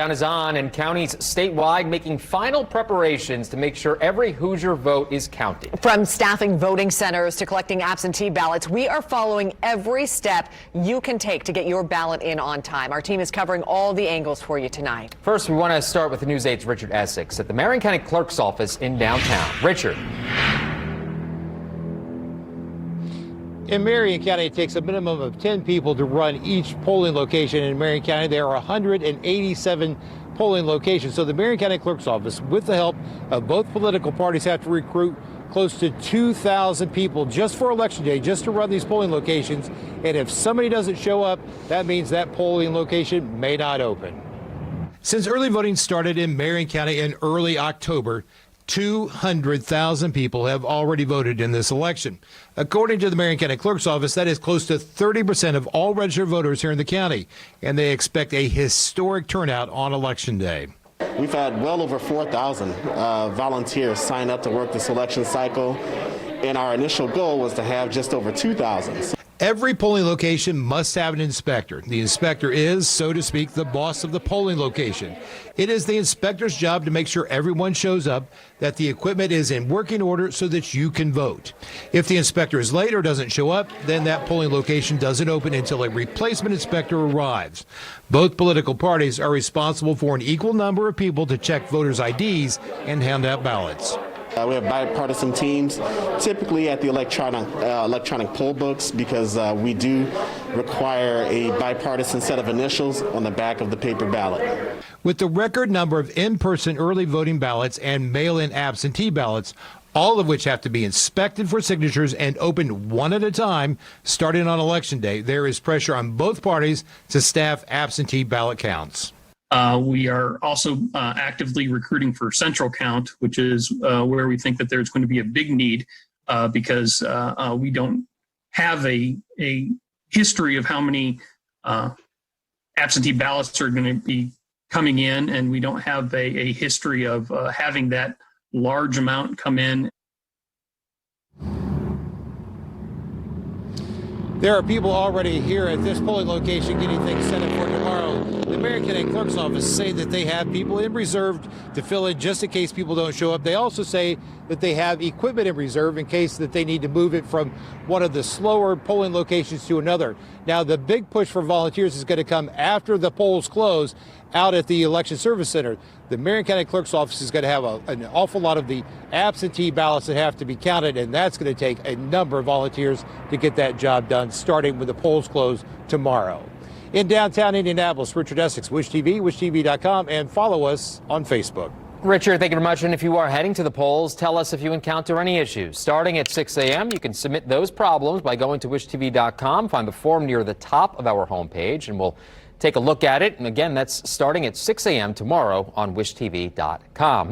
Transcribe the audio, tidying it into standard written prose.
Countdown is on, and counties statewide making final preparations to make sure every Hoosier vote is counted. From staffing voting centers to collecting absentee ballots, we are following every step you can take to get your ballot in on time. Our team is covering all the angles for you tonight. First, we want to start with the News 8's Richard Essex at the Marion County Clerk's office in downtown. Richard. In Marion County, it takes a minimum of 10 people to run each polling location. In Marion County, there are 187 polling locations. So the Marion County Clerk's Office, with the help of both political parties, have to recruit close to 2,000 people just for Election Day, just to run these polling locations. And if somebody doesn't show up, that means that polling location may not open. Since early voting started in Marion County in early October, 200,000 people have already voted in this election. According to the Marion County Clerk's Office, that is close to 30% of all registered voters here in the county, and they expect a historic turnout on Election Day. We've had well over 4,000 volunteers sign up to work this election cycle, and our initial goal was to have just over 2,000. Every polling location must have an inspector. The inspector is, so to speak, the boss of the polling location. It is the inspector's job to make sure everyone shows up, that the equipment is in working order so that you can vote. If the inspector is late or doesn't show up, then that polling location doesn't open until a replacement inspector arrives. Both political parties are responsible for an equal number of people to check voters' IDs and hand out ballots. We have bipartisan teams, typically at the electronic poll books, because we do require a bipartisan set of initials on the back of the paper ballot. With the record number of in-person early voting ballots and mail-in absentee ballots, all of which have to be inspected for signatures and opened one at a time starting on Election Day, there is pressure on both parties to staff absentee ballot counts. We are also actively recruiting for central count, which is where we think that there's going to be a big need because we don't have a history of how many absentee ballots are going to be coming in, and we don't have a history of having that large amount come in. There are people already here at this polling location getting things set up for tomorrow. The Marion County Clerk's Office say that they have people in reserve to fill in just in case people don't show up. They also say that they have equipment in reserve in case that they need to move it from one of the slower polling locations to another. Now, the big push for volunteers is going to come after the polls close out at the Election Service Center. The Marion County Clerk's Office is going to have an awful lot of the absentee ballots that have to be counted, and that's going to take a number of volunteers to get that job done, starting with the polls close tomorrow. In downtown Indianapolis, Richard Essex, Wish TV, wishtv.com, and follow us on Facebook. Richard, thank you very much. And if you are heading to the polls, tell us if you encounter any issues. Starting at 6 a.m., you can submit those problems by going to wishtv.com. Find the form near the top of our homepage, and we'll take a look at it. And again, that's starting at 6 a.m. tomorrow on wishtv.com.